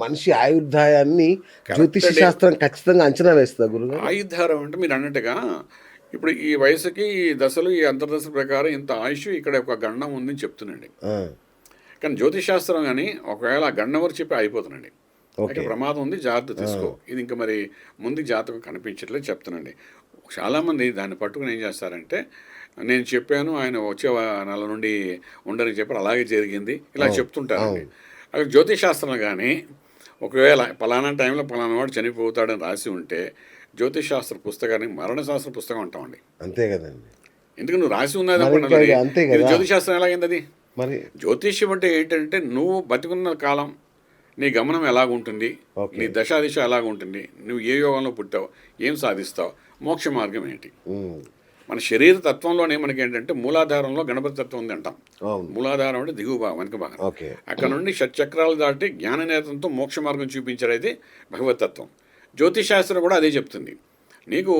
మనిషి ఆయుర్దాయాన్ని కరెక్ట్ జ్యోతిష అండి. శాస్త్రం ఖచ్చితంగా అంచనా వేస్తుందా గురుగారు? ఆయుర్ధారం అంటే మీరు అన్నట్టుగా ఇప్పుడు ఈ వయసుకి ఈ దశలు ఈ అంతర్దశల ప్రకారం ఇంత ఆయుష్ ఇక్కడ ఒక గండం ఉందని చెప్తుందండి. ఆ! కానీ జ్యోతిష్ శాస్త్రం కానీ ఒకవేళ ఆ గండం వరకు చెప్పి అయిపోతుందండి. ఇక్కడ ఓకే. ప్రమాదం ఉంది, జాగ్రత్త ఆ! తీసుకో. ఇది ఇంకా మరి ముందు జాతకం కనిపించట్లేదు చెప్తానండి. చాలామంది దాన్ని పట్టుకుని ఏం చేస్తారంటే, నేను చెప్పాను ఆయన వచ్చే నెల నుండి ఉండని చెప్పారు, అలాగే జరిగింది ఇలా అవును. చెప్తుంటారండి. అవును. అక్కడ జ్యోతిష్ శాస్త్రం కానీ ఒకవేళ పలానా టైంలో పలానా వాడు చనిపోతాడని రాసి ఉంటే జ్యోతిష్ శాస్త్ర పుస్తకాన్ని మరణశాస్త్ర పుస్తకం అంటామండి. అంతే గదండీ! ఎందుకు నువ్వు రాసి ఉన్నది మరి అనుకోండి, ఇంకా మరి ఇగ అంతే ఇది గదా! జ్యోతిష్ శాస్త్రం ఎలాగైంది అది? మరి జ్యోతిష్యం అంటే ఏంటంటే నువ్వు బతికున్న కాలం నీ గమనం ఎలాగుంటుంది, నీ ఓకే. దశాదిశ ఎలాగుంటుంది, నువ్వు ఏ యోగంలో పుట్టావు, ఏం సాధిస్తావు, మోక్ష మార్గం ఏంటి. హ్మ్. మన శరీర తత్వంలోనే మనకి ఏంటంటే మూలాధారంలో గణపతి తత్వం ఉంది అంటాం. అవును. మూలాధారం అంటే దిగువ భాగం, వెనక భాగం. ఓకే. అక్కడ నుండి షట్చక్రాలు దాటి జ్ఞాననేతంతో మోక్ష మార్గం చూపించేది భగవతత్వం. జ్యోతిషాస్త్రం కూడా అదే చెప్తుంది. నీకు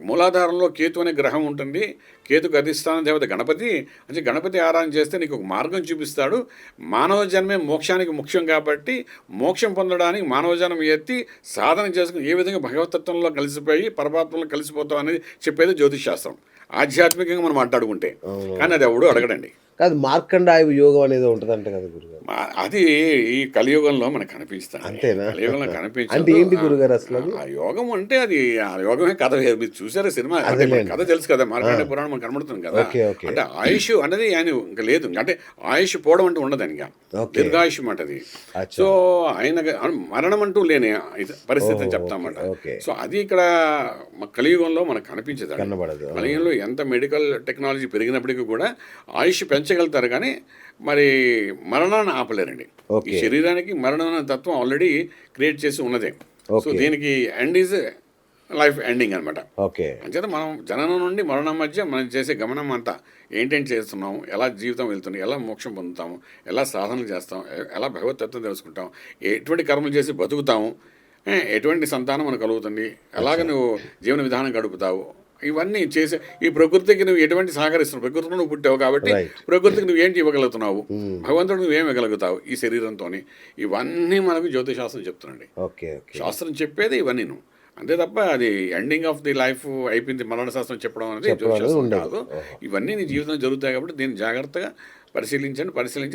మూలాధారంలో కేతు అనే గ్రహం ఉంటుంది, కేతుకు అధిష్టాన దేవత గణపతి. అంటే గణపతి ఆరాధన చేస్తే నీకు ఒక మార్గం చూపిస్తాడు. మానవ జన్మే మోక్షానికి ముఖ్యం కాబట్టి మోక్షం పొందడానికి మానవ జన్మ ఎత్తి సాధన చేసుకుని ఏ విధంగా భగవతత్వంలో కలిసిపోయి పరమాత్మలో కలిసిపోతాం అనేది చెప్పేది జ్యోతిష్ శాస్త్రం. ఆధ్యాత్మికంగా మనం మాట్లాడుకుంటే. అవును. కానీ అది ఎవడు అడగడండి. కాదు మార్కండాయు యోగం అనేది ఉంటదంట కదా గురుగారు? అది ఈ కలియుగంలో మనకు కనిపిస్తుంది. అంతేనా? కలియుగంలో అంటే కనిపించదు. ఏంటి గురుగారు అసలు అది? ఆ యోగం అంటే అది ఆ యోగమే కథ వేరు. మీరు చూసారా సినిమా? అంటే మనకి అదేలేండి. కథ తెలుసు కదా, మార్కండేయ ఆ! పురాణం మనకు కనబడుతుంది కదా. ఓకే. ఓకే. అంటే ఆయుష్ అనేది ఆయన ఇంకా లేదు. అంటే ఆయుష్ పోవడం అంటూ ఉండదు ఇంకా. ఓకే. దీర్ఘాయుష్ మాట అది. అచ్చా! సో ఆయన మరణం అంటూ లేని పరిస్థితి అని ఓహో! చెప్తామన్నమాట. ఓకే. ఓకే. సో అది ఇక్కడ కలియుగంలో మనకు కనిపించదు. కనబడదు. ఆ! కలియుగంలో ఎంత మెడికల్ టెక్నాలజీ పెరిగినప్పటికీ కూడా ఆయుష్ పెంచగలుగుతారు కానీ మరి మరణాన్ని ఆపలేరండి. ఈ ఓకే. శరీరానికి మరణం అనే తత్వం ఆల్రెడీ క్రియేట్ చేసి ఉన్నదే. So okay. దీనికి ఎండ్ ఈజ్ లైఫ్ ఎండింగ్ అనమాట. ఓకే. అంచేత మనం జననం నుండి మరణం మధ్య మనం చేసే గమనం అంతా ఏంటేంటి చేస్తున్నాం, ఎలా జీవితం వెళ్తుంది, ఎలా మోక్షం పొందుతాము, ఎలా సాధనలు చేస్తాం, ఎలా భగవతత్వం తెలుసుకుంటాం, ఎటువంటి కర్మలు చేసి బతుకుతాము, ఎటువంటి సంతానం మనకు కలుగుతుంది, ఎలాగ నువ్వు జీవన విధానం గడుపుతావు, ఇవన్నీ చేసే ఈ ప్రకృతికి నువ్వు ఎటువంటి సహకరిస్తున్నావు. ప్రకృతిలో నువ్వు పుట్టావు కాబట్టి రైట్. ప్రకృతికి నువ్వేంటి ఇవ్వగలుగుతున్నావు, హ్మ్. భగవంతుడు నువ్వేం ఇవ్వగలుగుతావు ఈ శరీరంతో. ఇవన్నీ మనకు జ్యోతిశాస్త్రం చెప్తున్నాండి. ఓకే. ఓకే. శాస్త్రం చెప్పేది ఇవన్నీ నువ్వు అంతే తప్ప అది ఎండింగ్ ఆఫ్ ది లైఫ్ అయిపోయింది మరణ శాస్త్రం చెప్పడం అనేది చెప్పడం అనేది జ్యోతిశాస్త్రం ఉండదు. కాదు. ఓహో! ఇవన్నీ నీ జీవితంలో జరుగుతాయి కాబట్టి దీన్ని జాగ్రత్తగా పరిశీలించి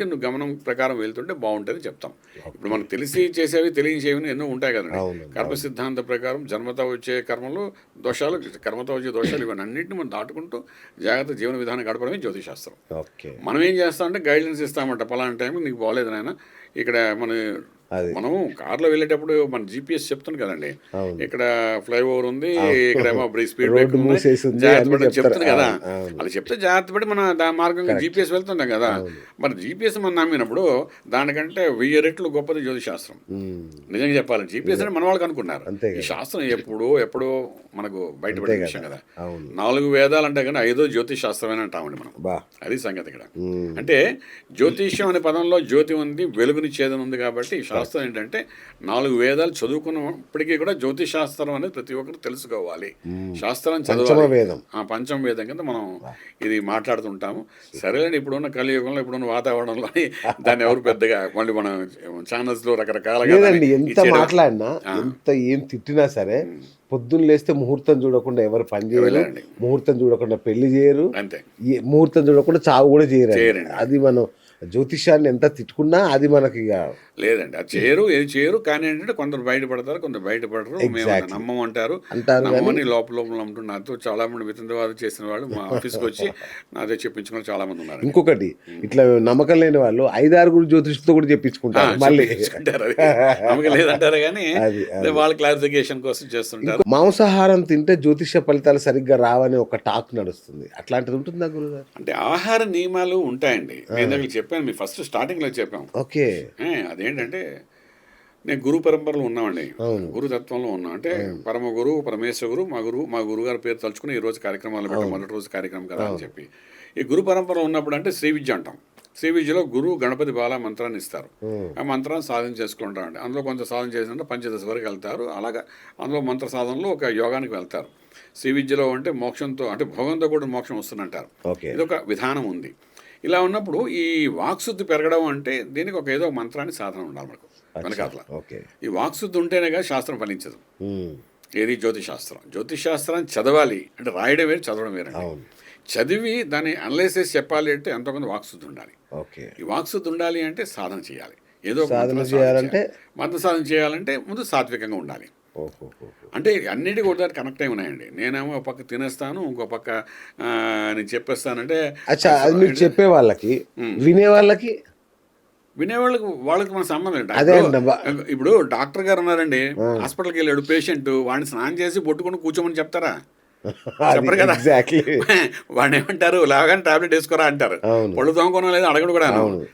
నువ్వు గమనం ప్రకారం వెళ్తుంటే బాగుంటుంది చెప్తాం. ఇప్పుడు మనకు తెలిసి చేసేవి తెలియచేవి ఎన్నో ఉంటాయి కదండి. అవునండి. కర్మ అవును. సిద్ధాంత ప్రకారం జన్మతో వచ్చే కర్మలు దోషాలు, కర్మతో వచ్చే దోషాలు ఇవన్నీ అన్నింటిని మనం దాటుకుంటూ జాగ్రత్త జీవన విధానం గడపడమే జ్యోతిశాస్త్రం. ఓకే. మనం ఏం చేస్తామంటే గైడ్లైన్స్ ఇస్తామంట, పలానా టైంకి నీకు బాగోలేదు నాయన, ఇక్కడ అది. మనము కార్లో వెళ్ళేటప్పుడు మన జీపీఎస్ చెప్తుంది కదండి, అవును. ఇక్కడ ఫ్లైఓవర్ ఉంది, అవును. ఇక్కడేమో స్పీడ్ రోడ్డు బ్రేక్ ఉంది, మూసేసి ఉంది జాగ్రత్త అన్నీ పడి చెప్తారు. చెప్తుంది కదా. అవును. అవును. అలా చెప్తే జాగ్రత్త పడి మన దాని మార్గంగా కరెక్ట్. జీపీఎస్ వెళ్తుంటాం కదా. అవును. మరి జీపీఎస్ మనం నమ్మినప్పుడు దానికంటే 1000 రెట్లు గొప్పది జ్యోతిశాస్త్రం. హ్మ్. నిజంగా చెప్పాలి, జీపీఎస్ అంటే మన వాళ్ళకి అనుకున్నారు. అంతే ఈ కదా! శాస్త్రం ఎప్పుడో మనకు అంతే బయటపడే విషయం కదా! కదా. అవును. 4 వేదాలు అంటే కానీ 5ో జ్యోతిష్ శాస్త్రమని అంటామండి మనం. బా! అది సంగతి ఇక్కడ. హ్మ్. అంటే జ్యోతిష్యం అనే పదంలో జ్యోతి ఉంది, వెలుగునిచ్చేదని ఉంది కాబట్టి ఈ శాస్త్రం ఏంటంటే 4 వేదాలు చదువుకున్నప్పటికీ కూడా జ్యోతిష్ శాస్త్రం అనేది ప్రతి ఒక్కరు తెలుసుకోవాలి. శాస్త్రం పంచమ చదవాలి. వేదం. పంచమ వేదం కింద మనం ఇది మాట్లాడుతుంటాము. సరేలేండి, ఇప్పుడున్న కలియుగంలో ఇప్పుడున్న వాతావరణంలో దాన్ని ఎవరు పెద్దగా మళ్ళీ మనం ఛానల్స్లో రకరకాలుగా లేదండి. ఎంత ఇచ్చేయడం. మాట్లాడినా, ఎంత ఏం తిట్టినా సరే పొద్దున్న లేస్తే ముహూర్తం చూడకుండా ఎవరు పని చేయరు. వెళ్ళండి. ముహూర్తం చూడకుండా పెళ్లి చేయరు. అంతే. ముహూర్తం చూడకుండా చావు కూడా చేయరు. చేయరండి. అది మనం జ్యోతిష్యాన్ని ఎంత తిట్టుకున్నా అది మనకి ఇక లేదండి, అది ఏది చేయరు. కానీ ఏంటంటే కొందరు బయటపడతారు, కొందరు బయటపడరు. మేము Exactly. నమ్మం అంటారు. అంటారు కానీ నమ్మని లోపల నమ్ముతున్నారు. నాతో చాలా మంది వితండవాదం చేసిన వాళ్ళు మా ఆఫీస్కి వచ్చి నాతో చెప్పించుకుని చాలా మంది ఉన్నారు. ఇంకొకటి ఇట్లా నమ్మకం లేని వాళ్ళు 5-6 జ్యోతిష్తో కూడా చెప్పించుకుంటారు మళ్ళీ. చెప్పించుకుంటారు. అది నమ్మకం లేదంటారు కానీ అది. వాళ్ళ క్లారిఫికేషన్ కోసం చేస్తుంటారు. మాంసాహారం తింటే జ్యోతిష్య ఫలితాలు సరిగ్గా రావని ఒక టాక్ నడుస్తుంది. అట్లాంటిది ఉంటుందా గురుగారు? అంటే ఆహార నియమాలు ఉంటాయండి. నేను దగ్గర చెప్పాను, మీ ఫస్ట్ స్టార్టింగ్లో చెప్పాం. ఓకే. అదేంటంటే నేను గురు పరంపరలో ఉన్నామండి. అవును. గురుతత్వంలో ఉన్నా అంటే పరమ గురువు పరమేశ్వర గురు మా గురుగారి పేరు తలుచుకుని ఈ రోజు కార్యక్రమాలు పెట్టాం. మొదటి రోజు కార్యక్రమం కదా అని చెప్పి ఈ గురు పరంపరలో ఉన్నప్పుడు అంటే శ్రీ విద్య అంటాం. శ్రీ విద్యలో గురువు గణపతి బాల మంత్రాన్ని ఇస్తారు. ఆ మంత్రాన్ని సాధన చేసుకుంటారండి. అందులో కొంత సాధన చేసినట్టు పంచదశ వరకు వెళ్తారు. అలాగా అందులో మంత్ర సాధనలో ఒక యోగానికి వెళ్తారు. శ్రీ విద్యలో అంటే మోక్షంతో అంటే భోగంతో కూడా మోక్షం వస్తుందంటారు. ఓకే. ఇది ఒక విధానం ఉంది. ఇలా ఉన్నప్పుడు ఈ వాక్శుద్ధి పెరగడం అంటే దీనికి ఏదో ఒక మంత్రాన్ని సాధన ఉండాలి మనకు. వెనకాతల. ఓకే. ఈ వాక్శుద్ధి ఉంటేనేగా శాస్త్రం ఫలించదు. ఉమ్. ఏది జ్యోతిశాస్త్రం. జ్యోతిశాస్త్రాన్ని చదవాలి అంటే రాయడం వేరు, చదవడం వేరండి. అవును. చదివి దాన్ని అనలైజ్ చేసి చెప్పాలి అంటే ఎంతో కొంత వాక్శుద్ధి ఉండాలి. ఓకే. ఈ వాక్శుద్ధి ఉండాలి అంటే సాధన చేయాలి. ఏదో ఒక సాధన మంత్రం చేయాలంటే మంత్ర సాధన చేయాలంటే ముందు సాత్వికంగా ఉండాలి. ఓహో. అంటే అన్నిటికీ కూడా కనెక్ట్ అయి ఉన్నాయండి. నేనేమో ఒక పక్క తినేస్తాను, ఇంకో పక్క నేను చెప్పేస్తానంటే అచ్చా, అది మీరు చెప్పే వాళ్ళకి వినే వాళ్ళకి వాళ్ళకి మన సంబంధం ఏంటి? అదే అండి. ఇప్పుడు డాక్టర్ గారు ఉన్నారండి, హాస్పిటల్కి వెళ్ళాడు పేషెంట్, వాడిని స్నానం చేసి బొట్టుకొని కూర్చోమని చెప్తారా? చెప్పరు కదా. ఎగ్జాక్ట్లీ. వాడిని ఏమంటారు, లాగానే టాబ్లెట్ వేసుకోరా అంటారు. పళ్ళు తోముకోవడం లేదు అడగడు కూడా.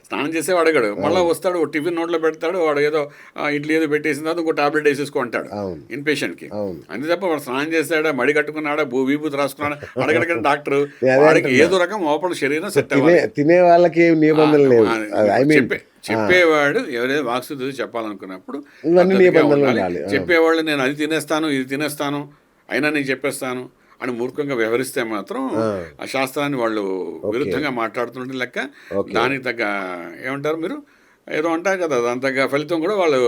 స్నానం చేసే అడగడు. మళ్ళీ వస్తాడు, టిఫిన్ నోట్లో పెడతాడు, వాడు ఏదో ఇడ్లీ ఏదో పెట్టేసిన తర్వాత ఇంకో టాబ్లెట్ వేసేసుకో అంటాడు ఇన్ పేషెంట్కి. అంతే తప్ప వాడు స్నానం చేస్తాడా, మడి కట్టుకున్నాడా, విభూతి రాసుకున్నాడా అడగడగా డాక్టర్. వాడికి ఏదో రకం ఓపెన్ శరీరం సెట్ అవ్వాలి. తినే వాళ్ళకి నిబంధనలు లేవు. చెప్పేవాడు ఎవరైతే వాక్శుద్ధి చెప్పాలనుకున్నప్పుడు ఇవన్నీ నిబంధనలు ఉండాలి. చెప్పేవాళ్ళు నేను అది తినేస్తాను, ఇది తినేస్తాను, అయినా నేను చెప్పేస్తాను అని మూర్ఖంగా వ్యవహరిస్తే మాత్రం ఆ శాస్త్రాన్ని వాళ్ళు విరుద్ధంగా మాట్లాడుతుంటే లెక్క. దానికి తగ్గ ఏమంటారు మీరు, ఏదో అంటారు కదా, దాని తగ్గ ఫలితం కూడా వాళ్ళు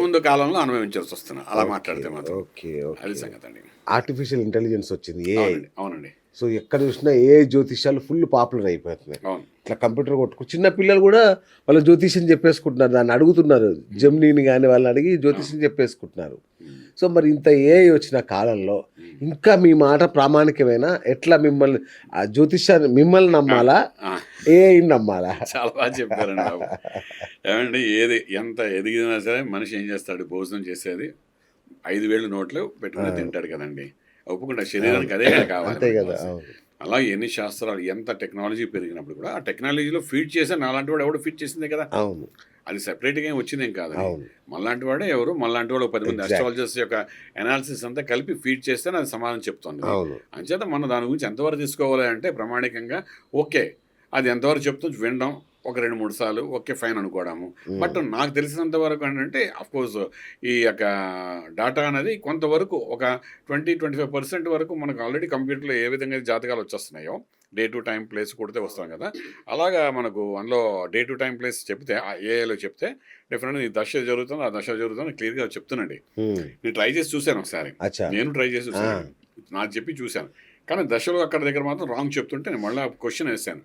ముందు కాలంలో అనుభవించాల్సి వస్తున్నారు అలా మాట్లాడితే మాత్రం. అది సంగతి అండి. ఆర్టిఫిషియల్ ఇంటెలిజెన్స్ వచ్చింది. అవునండి. సో ఎక్కడ చూసినా ఏ జ్యోతిష్యాలు ఫుల్ పాపులర్ అయిపోతున్నాయి. అవును. ఇట్లా కంప్యూటర్ కొట్టుకు చిన్న పిల్లలు కూడా వాళ్ళ జ్యోతిష్యం చెప్పేసుకుంటున్నారు, దాన్ని అడుగుతున్నారు. జెమినీని కానీ వాళ్ళని అడిగి జ్యోతిష్యం చెప్పేసుకుంటున్నారు. సో మరి ఇంత ఏఐ వచ్చిన కాలంలో ఇంకా మీ మాట ప్రామాణికమైన ఎట్లా మిమ్మల్ని ఆ జ్యోతిష్యాన్ని మిమ్మల్ని నమ్మాలా, ఏఐని నమ్మాలా? చాలా బాగా చెప్పారండి బాబు. ఏమండి, ఏది ఎంత ఎదిగినా సరే మనిషి ఏం చేస్తాడు, భోజనం చేసేది 5 వేలు నోట్లు పెట్టుకుని తింటాడు కదండి. ఒప్పుకుంటా, శరీరానికి అదే కావాలి కదా. అలా ఎన్ని శాస్త్రాలు, ఎంత టెక్నాలజీ పెరిగినప్పుడు కూడా ఆ టెక్నాలజీలో ఫీడ్ చేసే నాలాంటి వాడు ఎవడు ఫీడ్ చేసిందే కదా. అవును. అది సెపరేట్గా ఏం వచ్చిందేం కాదు. మళ్ళాంటి వాడే ఎవరు, మళ్ళాంటి వాడు 10 మంది అస్ట్రాలజర్స్ యొక్క అనాలిసిస్ అంతా కలిపి ఫీడ్ చేస్తే అది సమాధానం చెప్తుంది. అంచేత మనం దాని గురించి ఎంతవరకు తీసుకోవాలి అంటే ప్రామాణికంగా ఓకే, అది ఎంతవరకు చెప్తుంది వినడం, ఒక 2-3 సార్లు ఓకే ఫైన్ అనుకోవడము. బట్ నాకు తెలిసినంత వరకు ఏంటంటే అఫ్కోర్స్ ఈ యొక్క డేటా అనేది కొంతవరకు ఒక 20-25% వరకు మనకు ఆల్రెడీ కంప్యూటర్లో ఏ విధంగా జాతకాలు వచ్చేస్తున్నాయో, డే టు టైం ప్లేస్ కొడితే వస్తాం కదా, అలాగా మనకు అందులో డే టు టైం ప్లేస్ చెప్తే ఏఐలో చెప్తే డెఫినెట్గా ఈ దశ జరుగుతుంది, ఆ దశ జరుగుతుంది క్లియర్గా చెప్తున్నాండి. నేను ట్రై చేసి చూశాను ఒకసారి, నేను ట్రై చేసి చూశాను, నాకు చెప్పి చూశాను. కానీ దశలో అక్కడ దగ్గర మాత్రం రాంగ్ చెప్తుంటే నేను మళ్ళీ క్వశ్చన్ వేసాను,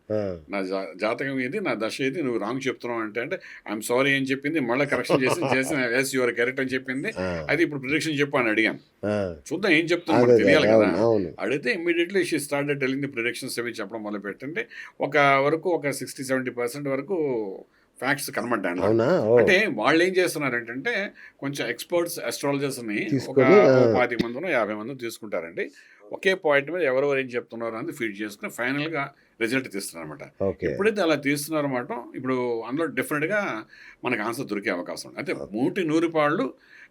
నా జాతకం ఇది, నా దశ ఇది, నువ్వు రాంగ్ చెప్తున్నావు అంటే ఐఎమ్ సారీ అని చెప్పింది. మళ్ళీ కరెక్షన్ చేసిన ఎస్ యువర్ కరెక్ట్ అని చెప్పింది. అయితే ఇప్పుడు ప్రిడిక్షన్ చెప్పు అని అడిగాను, చూద్దాం ఏం చెప్తున్నా తెలియాలి కదా. అడిగితే immediately she started telling the predictions అవి చెప్పడం మొదలు పెట్టండి. ఒక 60-70% వరకు ఫ్యాక్ట్స్ కనబడ్డాను. అంటే వాళ్ళు ఏం చేస్తున్నారంటే కొంచెం ఎక్స్పర్ట్స్ అస్ట్రాలజర్స్ని ఒక 10 మందినో 50 మందినో తీసుకుంటారండి. ఒకే పాయింట్ మీద ఎవరెవరు ఏం చెప్తున్నారు అనేది ఫీడ్ చేసుకుని ఫైనల్గా రిజల్ట్ తీస్తున్నారు అనమాట. ఎప్పుడైతే అలా తీస్తున్నారన్నమాట, ఇప్పుడు అందులో డెఫినెట్గా మనకు ఆన్సర్ దొరికే అవకాశం ఉంది. అయితే 100 పాళ్ళు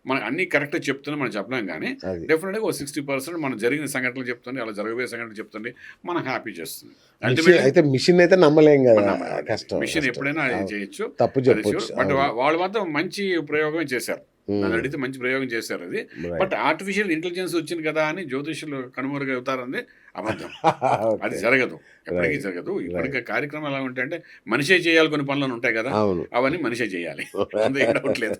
మనకు అన్ని కరెక్ట్గా చెప్తుంది మనం చెప్పలేం, కానీ డెఫినెట్గా ఒక 60% మనం జరిగిన సంఘటనలు చెప్తుంది, అలా జరగబోయే సంఘటనలు చెప్తుంది, మనం హ్యాపీ చేస్తుంది. అయితే మిషన్ అయితే నమ్మలేం కదా, కష్టం. మిషన్ ఎప్పుడైనా చేయొచ్చు, తప్పు చెప్పొచ్చు. బట్ వాళ్ళు మాత్రం మంచి ప్రయోగమే చేశారు. నన్ను అడిగితే మంచి ప్రయోగం చేశారు అది. బట్ ఆర్టిఫిషియల్ ఇంటెలిజెన్స్ వచ్చింది కదా అని జ్యోతిష్యులు కనుమరుగవుతారని అబద్ధం. అది జరగదు, ఎప్పటికీ జరగదు. ఇప్పటికే కార్యక్రమం ఎలా ఉంటాయంటే మనిషే చేయాలి, కొన్ని పనులు ఉంటాయి కదా, అవన్నీ మనిషే చేయాలి, అందుకే డౌట్ లేదు.